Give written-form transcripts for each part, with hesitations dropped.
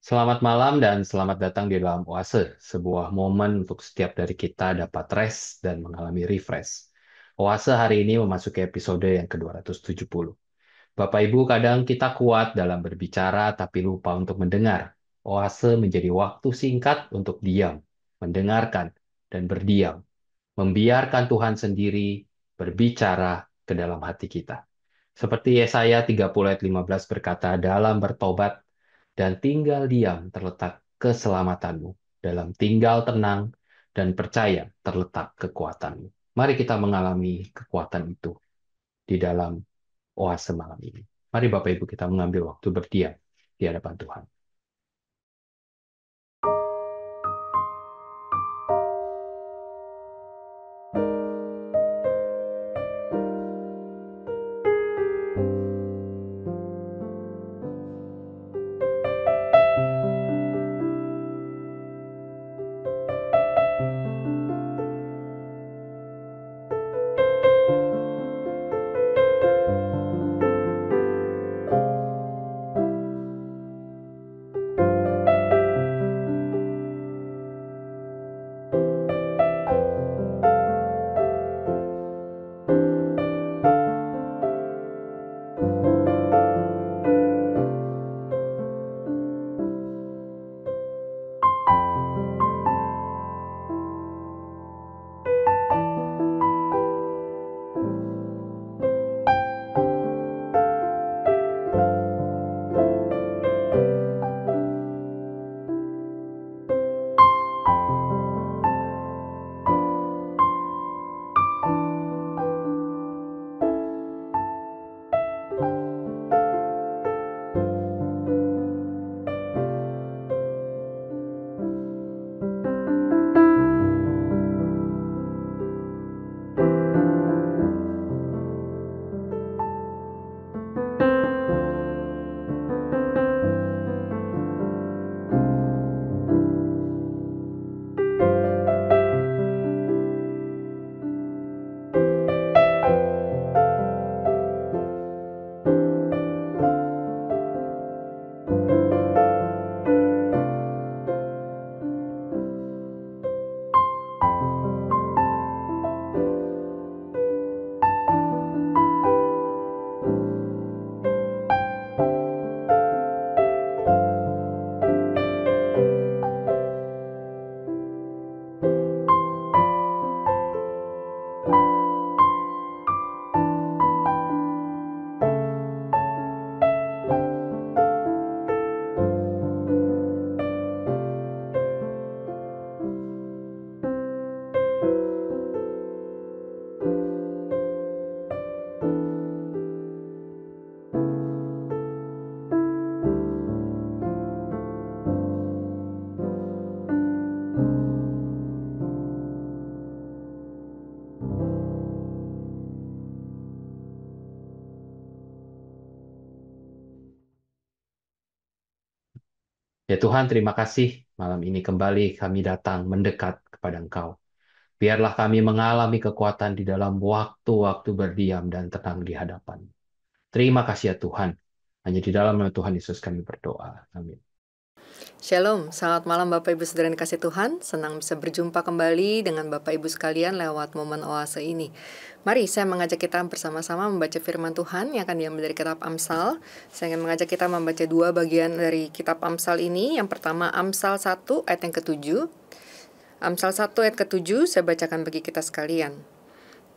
Selamat malam dan selamat datang di dalam Oase, sebuah momen untuk setiap dari kita dapat rest dan mengalami refresh. Oase hari ini memasuki episode yang ke-270. Bapak Ibu, kadang kita kuat dalam berbicara tapi lupa untuk mendengar. Oase menjadi waktu singkat untuk diam, mendengarkan, dan berdiam. Membiarkan Tuhan sendiri berbicara ke dalam hati kita. Seperti Yesaya 30 ayat 15 berkata, dalam bertobat dan tinggal diam terletak keselamatanmu. Dalam tinggal tenang dan percaya terletak kekuatanmu. Mari kita mengalami kekuatan itu di dalam oase malam ini. Mari Bapak Ibu kita mengambil waktu berdiam di hadapan Tuhan. Ya Tuhan, terima kasih malam ini kembali kami datang mendekat kepada Engkau. Biarlah kami mengalami kekuatan di dalam waktu-waktu berdiam dan tenang di hadapan. Terima kasih ya Tuhan. Hanya di dalam nama Tuhan Yesus kami berdoa. Amin. Shalom, selamat malam Bapak Ibu Saudara yang kasih Tuhan. Senang bisa berjumpa kembali dengan Bapak Ibu sekalian lewat momen oase ini. Mari saya mengajak kita bersama-sama membaca firman Tuhan yang akan diambil dari kitab Amsal. Saya ingin mengajak kita membaca dua bagian dari kitab Amsal ini. Yang pertama Amsal 1 ayat yang ke-7. Amsal 1 ayat ke-7 saya bacakan bagi kita sekalian.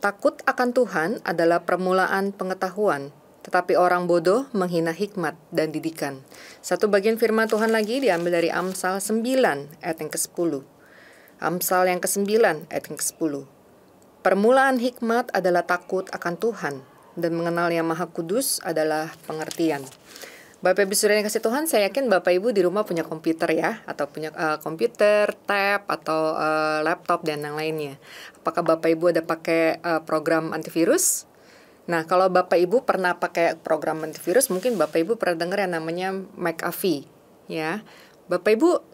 Takut akan Tuhan adalah permulaan pengetahuan, tetapi orang bodoh menghina hikmat dan didikan. Satu bagian firman Tuhan lagi diambil dari Amsal 9 ayat yang ke-10. Amsal yang ke-9 ayat yang ke-10. Permulaan hikmat adalah takut akan Tuhan, dan mengenal Yang Maha Kudus adalah pengertian. Bapak Ibu Saudara yang kasih Tuhan, saya yakin Bapak Ibu di rumah punya komputer ya, atau punya komputer, tab, atau laptop dan yang lainnya. Apakah Bapak Ibu ada pakai program antivirus? Nah, kalau Bapak Ibu pernah pakai program antivirus, mungkin Bapak Ibu pernah dengar yang namanya McAfee, ya. Bapak Ibu,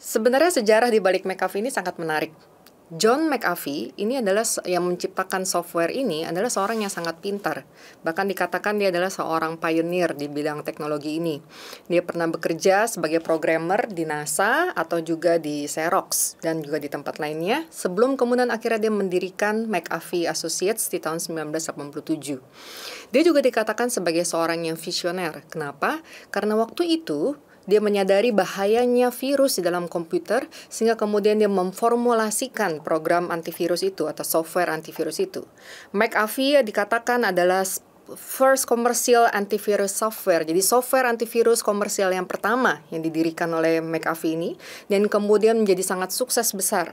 sebenarnya sejarah di balik McAfee ini sangat menarik. John McAfee ini adalah yang menciptakan software ini adalah seorang yang sangat pintar. Bahkan dikatakan dia adalah seorang pioneer di bidang teknologi ini. Dia pernah bekerja sebagai programmer di NASA atau juga di Xerox dan juga di tempat lainnya sebelum kemudian akhirnya dia mendirikan McAfee Associates di tahun 1987. Dia juga dikatakan sebagai seorang yang visioner. Kenapa? Karena waktu itu dia menyadari bahayanya virus di dalam komputer sehingga kemudian dia memformulasikan program antivirus itu atau software antivirus itu. McAfee dikatakan adalah first commercial antivirus software. Jadi software antivirus komersial yang pertama yang didirikan oleh McAfee ini dan kemudian menjadi sangat sukses besar.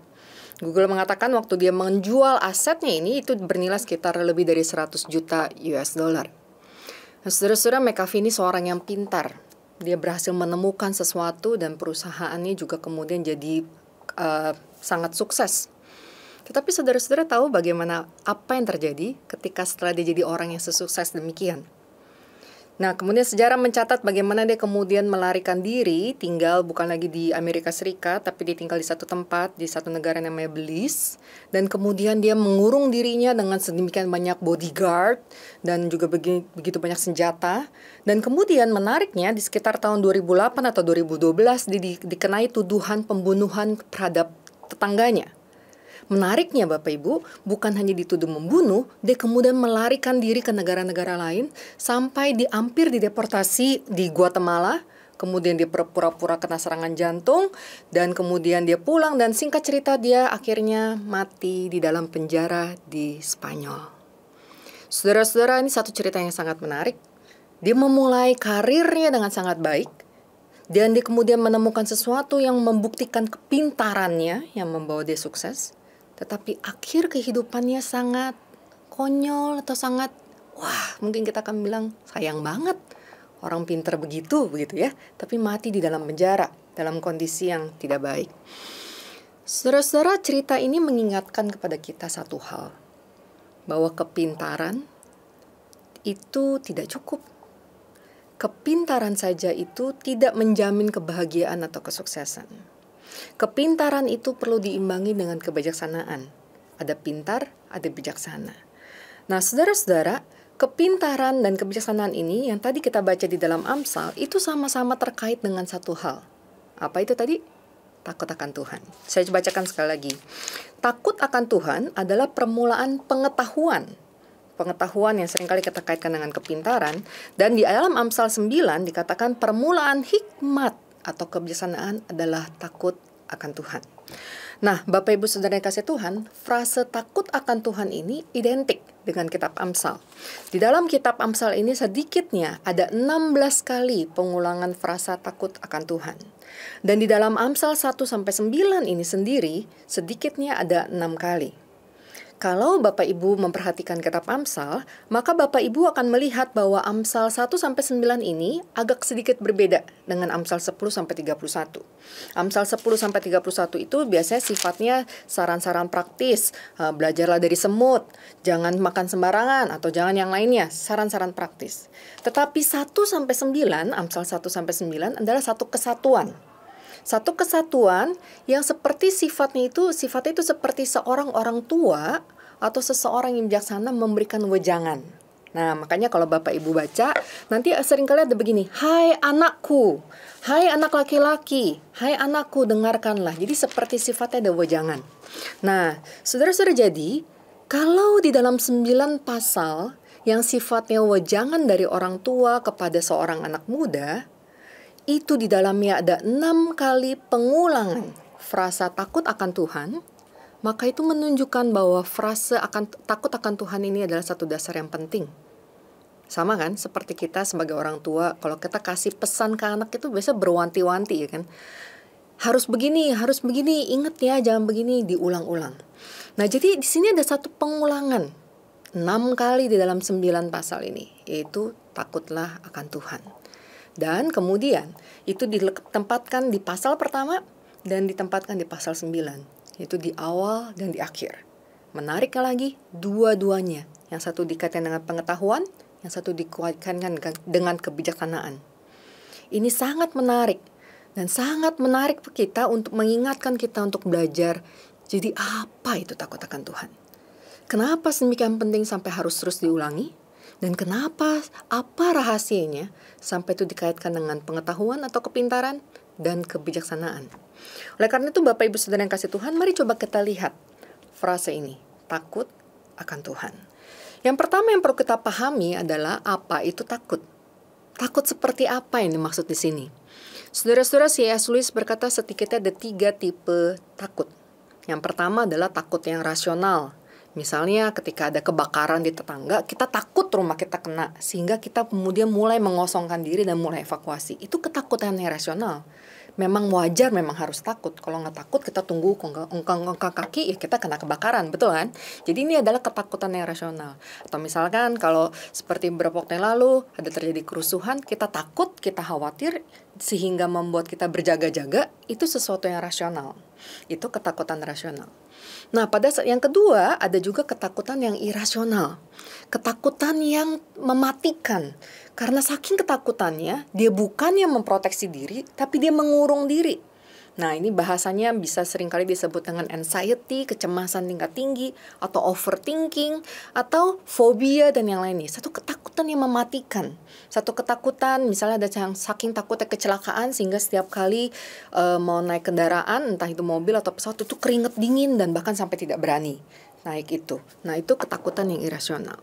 Google mengatakan waktu dia menjual asetnya ini itu bernilai sekitar lebih dari 100 juta US dollar. Nah, saudara-saudara, McAfee ini seorang yang pintar. Dia berhasil menemukan sesuatu dan perusahaannya juga kemudian jadi sangat sukses. Tetapi saudara-saudara tahu bagaimana apa yang terjadi ketika setelah dia jadi orang yang sesukses demikian. Nah, kemudian sejarah mencatat bagaimana dia kemudian melarikan diri, tinggal bukan lagi di Amerika Serikat, tapi dia tinggal di satu tempat, di satu negara namanya Belize. Dan kemudian dia mengurung dirinya dengan sedemikian banyak bodyguard dan juga begitu banyak senjata. Dan kemudian menariknya di sekitar tahun 2008 atau 2012 dia dikenai tuduhan pembunuhan terhadap tetangganya. Menariknya Bapak Ibu, bukan hanya dituduh membunuh, dia kemudian melarikan diri ke negara-negara lain sampai hampir dideportasi di Guatemala. Kemudian dia pura-pura kena serangan jantung dan kemudian dia pulang dan singkat cerita dia akhirnya mati di dalam penjara di Spanyol. Saudara-saudara, ini satu cerita yang sangat menarik. Dia memulai karirnya dengan sangat baik dan dia kemudian menemukan sesuatu yang membuktikan kepintarannya yang membawa dia sukses. Tetapi akhir kehidupannya sangat konyol atau sangat, mungkin kita akan bilang sayang banget. Orang pintar begitu ya. Tapi mati di dalam penjara, dalam kondisi yang tidak baik. Saudara-saudara, cerita ini mengingatkan kepada kita satu hal. Bahwa kepintaran itu tidak cukup. Kepintaran saja itu tidak menjamin kebahagiaan atau kesuksesan. Kepintaran itu perlu diimbangi dengan kebijaksanaan. Ada pintar, ada bijaksana. Nah, saudara-saudara, kepintaran dan kebijaksanaan ini yang tadi kita baca di dalam Amsal itu sama-sama terkait dengan satu hal. Apa itu tadi? Takut akan Tuhan. Saya bacakan sekali lagi. Takut akan Tuhan adalah permulaan pengetahuan. Pengetahuan yang seringkali kita kaitkan dengan kepintaran. Dan di dalam Amsal 9 dikatakan permulaan hikmat atau kebijaksanaan adalah takut akan Tuhan. Nah, Bapak Ibu Saudara yang kasih Tuhan, frase takut akan Tuhan ini identik dengan kitab Amsal. Di dalam kitab Amsal ini sedikitnya ada 16 kali pengulangan frasa takut akan Tuhan. Dan di dalam Amsal 1-9 ini sendiri sedikitnya ada 6 kali. Kalau Bapak Ibu memperhatikan kitab Amsal, maka Bapak Ibu akan melihat bahwa Amsal 1-9 ini agak sedikit berbeda dengan Amsal 10-31. Amsal 10-31 itu biasanya sifatnya saran-saran praktis, belajarlah dari semut, jangan makan sembarangan, atau jangan yang lainnya, saran-saran praktis. Tetapi 1-9, Amsal 1-9 adalah satu kesatuan. Satu kesatuan yang seperti sifatnya itu seperti seorang orang tua atau seseorang yang bijaksana memberikan wejangan. Nah, makanya kalau Bapak Ibu baca, nanti seringkali ada begini, hai anakku, hai anak laki-laki, hai anakku, dengarkanlah. Jadi seperti sifatnya ada wejangan. Nah, saudara-saudara, jadi kalau di dalam 9 pasal yang sifatnya wejangan dari orang tua kepada seorang anak muda, itu di dalamnya ada 6 kali pengulangan frasa takut akan Tuhan, maka itu menunjukkan bahwa frase takut akan Tuhan ini adalah satu dasar yang penting. Sama kan, seperti kita sebagai orang tua, kalau kita kasih pesan ke anak itu biasa berwanti-wanti ya kan. Harus begini, ingat ya, jangan begini, diulang-ulang. Nah, jadi di sini ada satu pengulangan 6 kali di dalam 9 pasal ini, yaitu takutlah akan Tuhan. Dan kemudian itu ditempatkan di pasal pertama dan ditempatkan di pasal 9, yaitu di awal dan di akhir. Menariknya lagi, dua-duanya. Yang satu dikaitkan dengan pengetahuan, yang satu dikaitkan dengan kebijaksanaan. Ini sangat menarik dan sangat menarik kita untuk mengingatkan kita untuk belajar Jadi apa itu takut akan Tuhan? Kenapa sedemikian penting sampai harus terus diulangi? Dan kenapa, apa rahasianya sampai itu dikaitkan dengan pengetahuan atau kepintaran dan kebijaksanaan? Oleh karena itu Bapak Ibu Saudara yang kasih Tuhan, mari coba kita lihat frase ini, takut akan Tuhan. Yang pertama yang perlu kita pahami adalah apa itu takut. Takut seperti apa yang dimaksud di sini? Saudara-saudara, C.S. Lewis berkata sedikitnya ada 3 tipe takut. Yang pertama adalah takut yang rasional. Misalnya ketika ada kebakaran di tetangga, kita takut rumah kita kena, sehingga kita kemudian mulai mengosongkan diri dan mulai evakuasi. Itu ketakutan yang rasional. Memang wajar, memang harus takut. Kalau nggak takut, kita tunggu ongkang kaki, ya kita kena kebakaran, betul kan? Jadi ini adalah ketakutan yang rasional. Atau misalkan kalau seperti beberapa waktu yang lalu, ada terjadi kerusuhan, kita takut, kita khawatir, sehingga membuat kita berjaga-jaga, itu sesuatu yang rasional. Itu ketakutan rasional. Nah, pada saat yang kedua, ada juga ketakutan yang irasional. Ketakutan yang mematikan. Karena saking ketakutannya, dia bukannya memproteksi diri, tapi dia mengurung diri. Nah, ini bahasanya bisa seringkali disebut dengan anxiety, kecemasan tingkat tinggi, atau overthinking, atau fobia, dan yang lainnya. Satu ketakutan yang mematikan. Satu ketakutan, misalnya ada yang saking takutnya kecelakaan, sehingga setiap kali mau naik kendaraan, entah itu mobil atau pesawat, itu keringet dingin, dan bahkan sampai tidak berani naik itu. Nah, itu ketakutan yang irasional.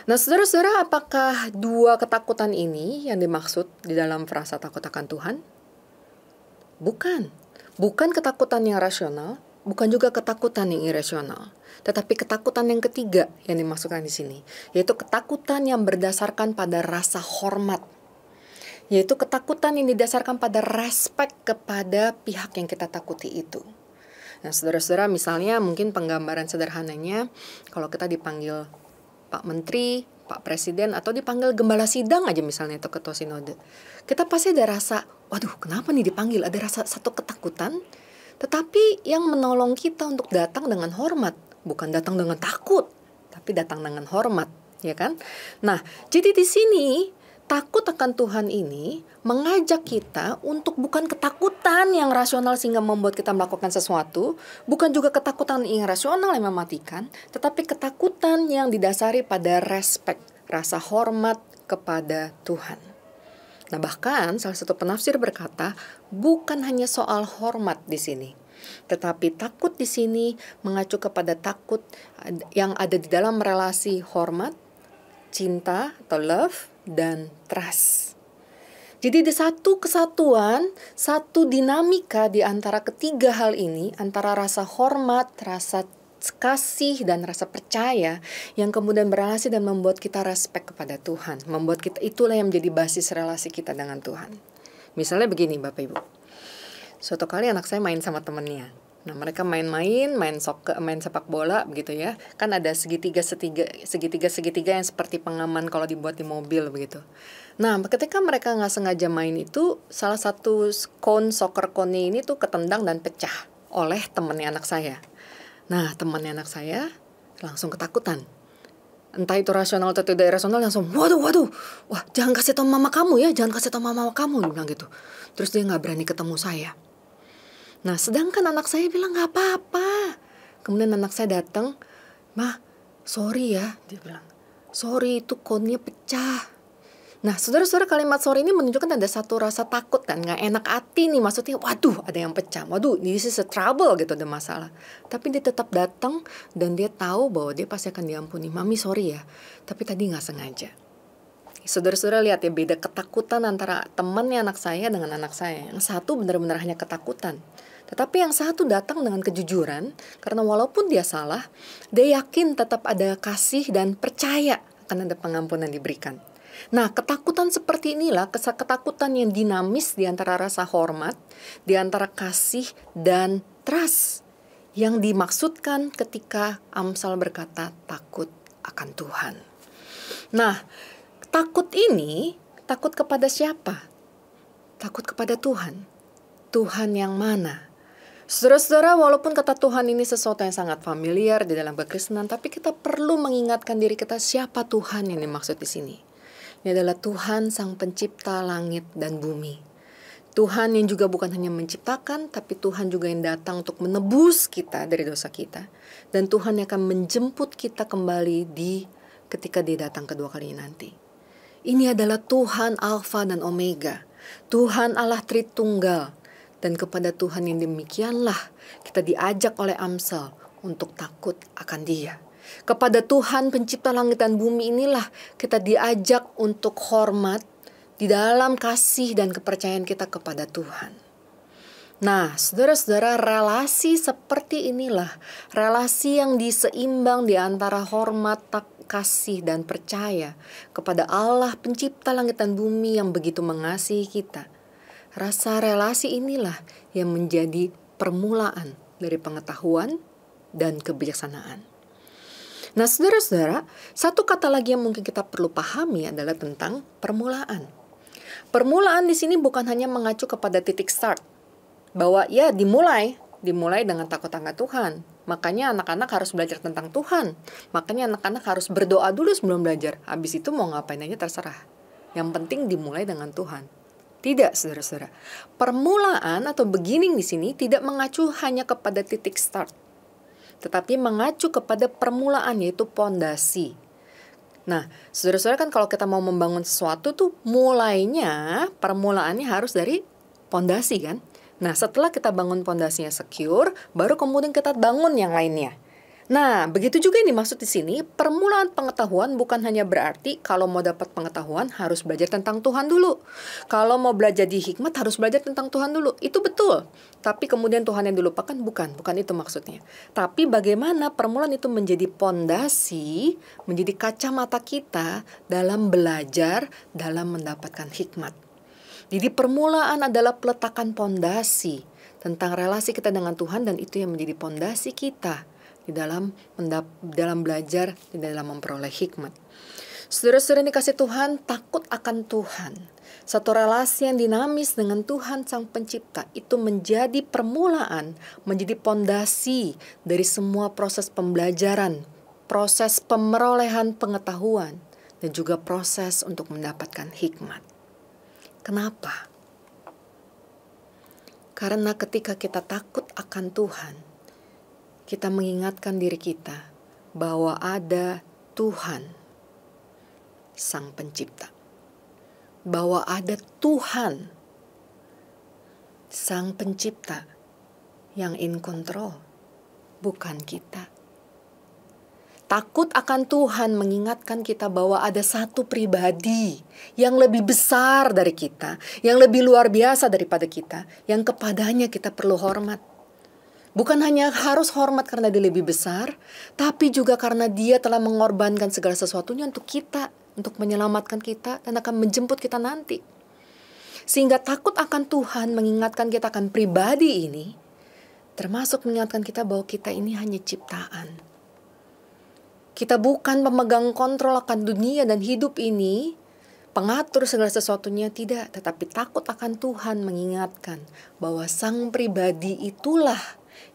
Nah, saudara-saudara, apakah 2 ketakutan ini yang dimaksud di dalam frasa takut akan Tuhan? Bukan ketakutan yang rasional, bukan juga ketakutan yang irasional. Tetapi ketakutan yang ketiga yang dimaksudkan di sini, yaitu ketakutan yang berdasarkan pada rasa hormat. Yaitu ketakutan yang didasarkan pada respek kepada pihak yang kita takuti itu. Nah, saudara-saudara, misalnya mungkin penggambaran sederhananya, kalau kita dipanggil Pak Menteri, Pak Presiden, atau dipanggil gembala sidang aja misalnya, atau ketua sinode. Kita pasti ada rasa, waduh kenapa nih dipanggil? Ada rasa satu ketakutan, tetapi yang menolong kita untuk datang dengan hormat. Bukan datang dengan takut, tapi datang dengan hormat, ya kan? Nah, jadi di sini takut akan Tuhan ini mengajak kita untuk bukan ketakutan yang rasional sehingga membuat kita melakukan sesuatu, bukan juga ketakutan yang rasional yang mematikan, tetapi ketakutan yang didasari pada respek, rasa hormat kepada Tuhan. Nah, bahkan salah satu penafsir berkata, bukan hanya soal hormat di sini, tetapi takut di sini mengacu kepada takut yang ada di dalam relasi hormat, cinta atau love, dan trust. Jadi ada satu kesatuan, satu dinamika di antara ketiga hal ini, antara rasa hormat, rasa kasih, dan rasa percaya, yang kemudian berrelasi dan membuat kita respect kepada Tuhan. Membuat kita, itulah yang menjadi basis relasi kita dengan Tuhan. Misalnya begini Bapak Ibu, suatu kali anak saya main sama temennya. Nah, mereka main sepak bola begitu ya. Kan ada segitiga yang seperti pengaman kalau dibuat di mobil begitu. Nah, ketika mereka nggak sengaja main itu, salah satu soccer cone ini tuh ketendang dan pecah oleh temannya anak saya. Nah, temannya anak saya langsung ketakutan. Entah itu rasional atau tidak rasional, langsung waduh, wah jangan kasih tahu mama kamu ya, dia bilang gitu. Terus dia nggak berani ketemu saya. Nah, sedangkan anak saya bilang nggak apa-apa. Kemudian anak saya datang, "Mah, sorry ya," dia bilang. "Sorry, itu konnya pecah." Nah, saudara-saudara, kalimat sorry ini menunjukkan ada satu rasa takut kan, nggak enak hati nih, maksudnya waduh ada yang pecah, waduh this is a trouble gitu, ada masalah. Tapi dia tetap datang dan dia tahu bahwa dia pasti akan diampuni. "Mami sorry ya, tapi tadi nggak sengaja." Saudara-saudara lihat ya, beda ketakutan antara temannya anak saya dengan anak saya. Yang satu benar-benar hanya ketakutan, tetapi yang satu datang dengan kejujuran, karena walaupun dia salah, dia yakin tetap ada kasih dan percaya akan ada pengampunan diberikan. Nah, ketakutan seperti inilah, ketakutan yang dinamis di antara rasa hormat, di antara kasih dan trust, yang dimaksudkan ketika Amsal berkata takut akan Tuhan. Nah, takut ini, takut kepada siapa? Takut kepada Tuhan. Tuhan yang mana? Saudara-saudara, walaupun kata Tuhan ini sesuatu yang sangat familiar di dalam kekristenan, tapi kita perlu mengingatkan diri kita siapa Tuhan yang dimaksud di sini. Ini adalah Tuhan Sang Pencipta langit dan bumi. Tuhan yang juga bukan hanya menciptakan, tapi Tuhan juga yang datang untuk menebus kita dari dosa kita. Dan Tuhan yang akan menjemput kita kembali ketika Dia datang kedua kalinya nanti. Ini adalah Tuhan Alfa dan Omega, Tuhan Allah Tritunggal. Dan kepada Tuhan yang demikianlah kita diajak oleh Amsal untuk takut akan Dia. Kepada Tuhan pencipta langit dan bumi inilah kita diajak untuk hormat di dalam kasih dan kepercayaan kita kepada Tuhan. Nah, saudara-saudara, relasi seperti inilah relasi yang diseimbang di antara hormat, kasih, dan percaya kepada Allah pencipta langit dan bumi yang begitu mengasihi kita. Rasa relasi inilah yang menjadi permulaan dari pengetahuan dan kebijaksanaan. Nah, saudara-saudara, satu kata lagi yang mungkin kita perlu pahami adalah tentang permulaan. Permulaan di sini bukan hanya mengacu kepada titik start, bahwa ya dimulai dengan takut akan Tuhan. Makanya anak-anak harus belajar tentang Tuhan. Makanya anak-anak harus berdoa dulu sebelum belajar. Habis itu mau ngapain aja terserah. Yang penting dimulai dengan Tuhan. Tidak, saudara-saudara. Permulaan atau beginning di sini tidak mengacu hanya kepada titik start, tetapi mengacu kepada permulaan, yaitu pondasi. Nah, saudara-saudara, kan kalau kita mau membangun sesuatu tuh permulaannya harus dari pondasi kan. Nah, setelah kita bangun pondasinya secure, baru kemudian kita bangun yang lainnya. Nah, begitu juga yang dimaksud di sini, permulaan pengetahuan bukan hanya berarti kalau mau dapat pengetahuan harus belajar tentang Tuhan dulu. Kalau mau belajar di hikmat harus belajar tentang Tuhan dulu. Itu betul. Tapi kemudian Tuhan yang dilupakan, bukan itu maksudnya. Tapi bagaimana permulaan itu menjadi pondasi, menjadi kacamata kita dalam belajar, dalam mendapatkan hikmat. Jadi permulaan adalah peletakan pondasi tentang relasi kita dengan Tuhan, dan itu yang menjadi pondasi kita di dalam belajar, di dalam memperoleh hikmat. Saudara-saudara yang dikasih Tuhan, takut akan Tuhan, satu relasi yang dinamis dengan Tuhan Sang Pencipta, itu menjadi permulaan, menjadi pondasi dari semua proses pembelajaran, proses pemerolehan pengetahuan, dan juga proses untuk mendapatkan hikmat. Kenapa? Karena ketika kita takut akan Tuhan, kita mengingatkan diri kita bahwa ada Tuhan, Sang Pencipta. Bahwa ada Tuhan, Sang Pencipta, yang in control, bukan kita. Takut akan Tuhan mengingatkan kita bahwa ada satu pribadi yang lebih besar dari kita, yang lebih luar biasa daripada kita, yang kepadanya kita perlu hormat. Bukan hanya harus hormat karena dia lebih besar, tapi juga karena dia telah mengorbankan segala sesuatunya untuk kita, untuk menyelamatkan kita, dan akan menjemput kita nanti. Sehingga takut akan Tuhan mengingatkan kita akan pribadi ini, termasuk mengingatkan kita bahwa kita ini hanya ciptaan. Kita bukan pemegang kontrol akan dunia dan hidup ini, pengatur segala sesuatunya, tidak. Tetapi takut akan Tuhan mengingatkan bahwa Sang pribadi itulah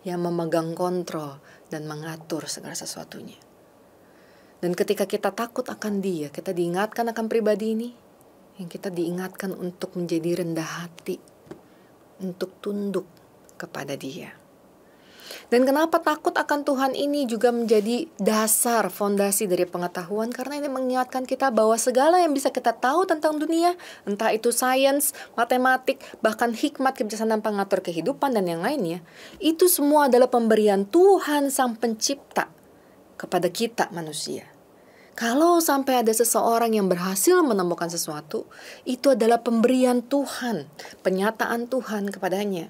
yang memegang kontrol dan mengatur segala sesuatunya. Dan ketika kita takut akan Dia, kita diingatkan akan pribadi ini, yang kita diingatkan untuk menjadi rendah hati, untuk tunduk kepada Dia. Dan kenapa takut akan Tuhan ini juga menjadi dasar, fondasi dari pengetahuan? Karena ini mengingatkan kita bahwa segala yang bisa kita tahu tentang dunia, entah itu sains, matematik, bahkan hikmat, kebijaksanaan pengatur kehidupan, dan yang lainnya, itu semua adalah pemberian Tuhan Sang Pencipta kepada kita manusia. Kalau sampai ada seseorang yang berhasil menemukan sesuatu, itu adalah pemberian Tuhan, penyataan Tuhan kepadanya.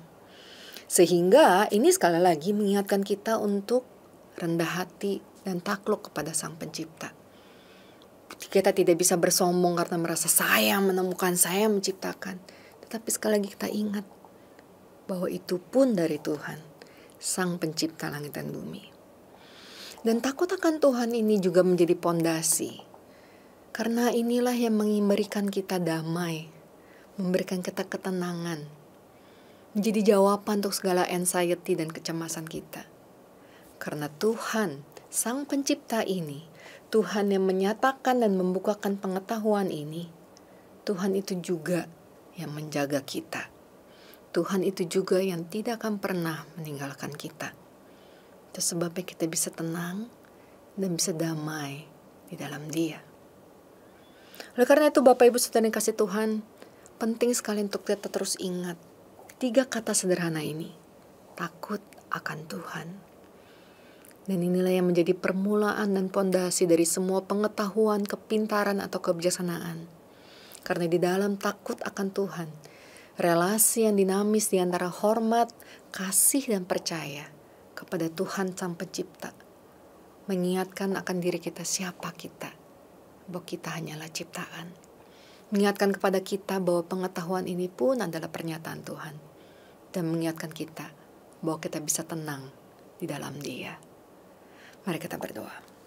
Sehingga ini sekali lagi mengingatkan kita untuk rendah hati dan takluk kepada Sang Pencipta. Kita tidak bisa bersombong karena merasa saya menemukan, saya menciptakan. Tetapi sekali lagi kita ingat bahwa itu pun dari Tuhan, Sang Pencipta langit dan bumi. Dan takut akan Tuhan ini juga menjadi pondasi. Karena inilah yang memberikan kita damai, memberikan kita ketenangan, menjadi jawaban untuk segala anxiety dan kecemasan kita. Karena Tuhan, Sang Pencipta ini, Tuhan yang menyatakan dan membukakan pengetahuan ini, Tuhan itu juga yang menjaga kita. Tuhan itu juga yang tidak akan pernah meninggalkan kita. Itu sebabnya kita bisa tenang dan bisa damai di dalam Dia. Oleh karena itu Bapak Ibu Saudara yang kasih Tuhan, penting sekali untuk kita terus ingat 3 kata sederhana ini. Takut akan Tuhan. Dan inilah yang menjadi permulaan dan pondasi dari semua pengetahuan, kepintaran atau kebijaksanaan. Karena di dalam takut akan Tuhan, relasi yang dinamis di antara hormat, kasih dan percaya kepada Tuhan Sang Pencipta mengingatkan akan diri kita siapa kita, bahwa kita hanyalah ciptaan. Mengingatkan kepada kita bahwa pengetahuan ini pun adalah pernyataan Tuhan, dan mengingatkan kita bahwa kita bisa tenang di dalam Dia. Mari kita berdoa.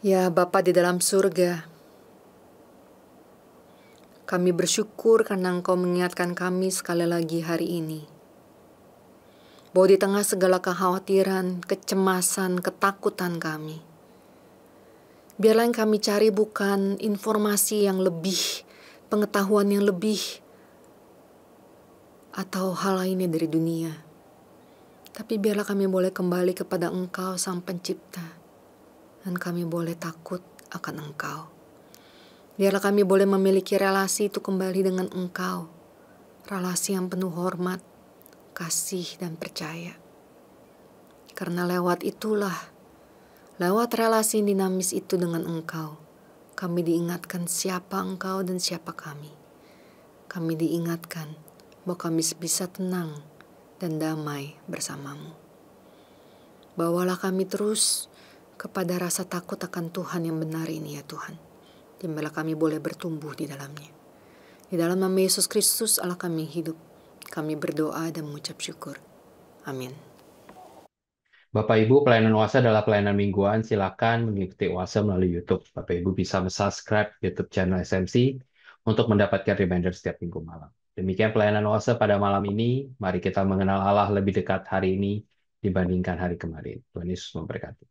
Ya Bapa di dalam surga, kami bersyukur karena Engkau mengingatkan kami sekali lagi hari ini, bahwa di tengah segala kekhawatiran, kecemasan, ketakutan kami, biarlah yang kami cari bukan informasi yang lebih, pengetahuan yang lebih, atau hal lainnya dari dunia, tapi biarlah kami boleh kembali kepada Engkau Sang Pencipta, dan kami boleh takut akan Engkau. Biarlah kami boleh memiliki relasi itu kembali dengan Engkau. Relasi yang penuh hormat, kasih, dan percaya. Karena lewat relasi dinamis itu dengan Engkau, kami diingatkan siapa Engkau dan siapa kami. Kami diingatkan bahwa kami bisa tenang dan damai bersamamu. Bawalah kami terus kepada rasa takut akan Tuhan yang benar ini ya Tuhan, di mana kami boleh bertumbuh di dalamnya. Di dalam nama Yesus Kristus Allah kami hidup, kami berdoa dan mengucap syukur. Amin. Bapak Ibu, pelayanan Oase adalah pelayanan mingguan. Silakan mengikuti Oase melalui YouTube. Bapak Ibu bisa subscribe YouTube channel SMC untuk mendapatkan reminder setiap minggu malam. Demikian pelayanan Oase pada malam ini. Mari kita mengenal Allah lebih dekat hari ini dibandingkan hari kemarin. Tuhan Yesus memberkati.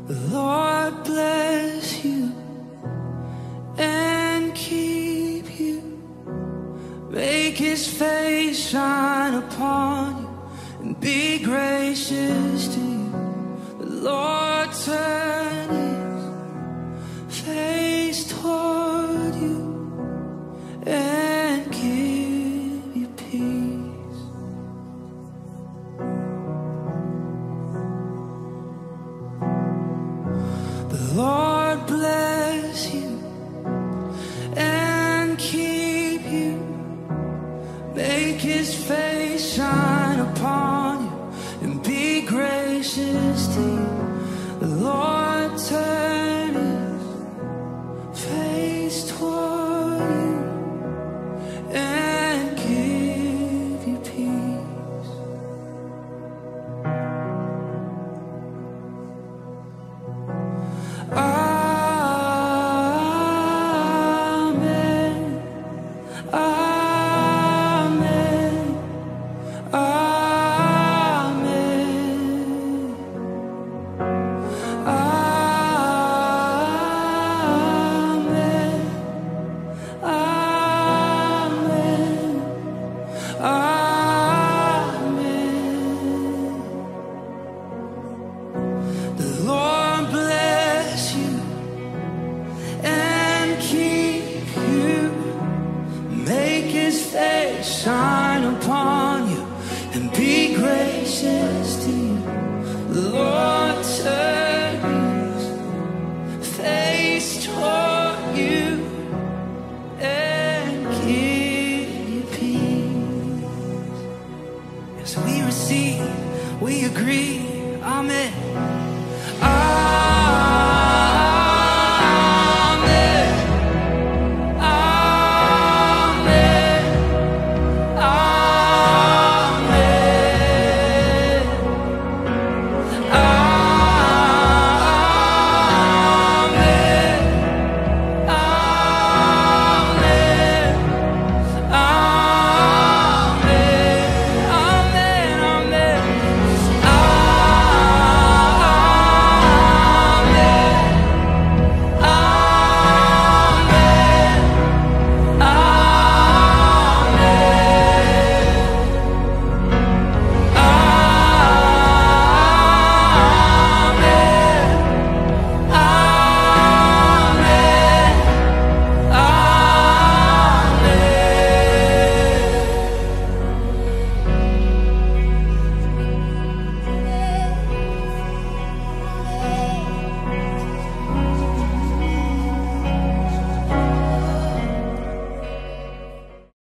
The Lord bless you and keep you. Make His face shine upon you and be gracious to you. The Lord turn His face toward you and give you peace. The Lord bless you and keep you. Make His face shine upon you and be gracious to you. The Lord turn His face toward you and give you peace. Amen. Amen. Amen. Amen. Amen. Amen. The Lord bless you and keep you. Make His face shine upon you and be gracious to you. The Lord turn His face toward you and give you peace. As we receive, we agree.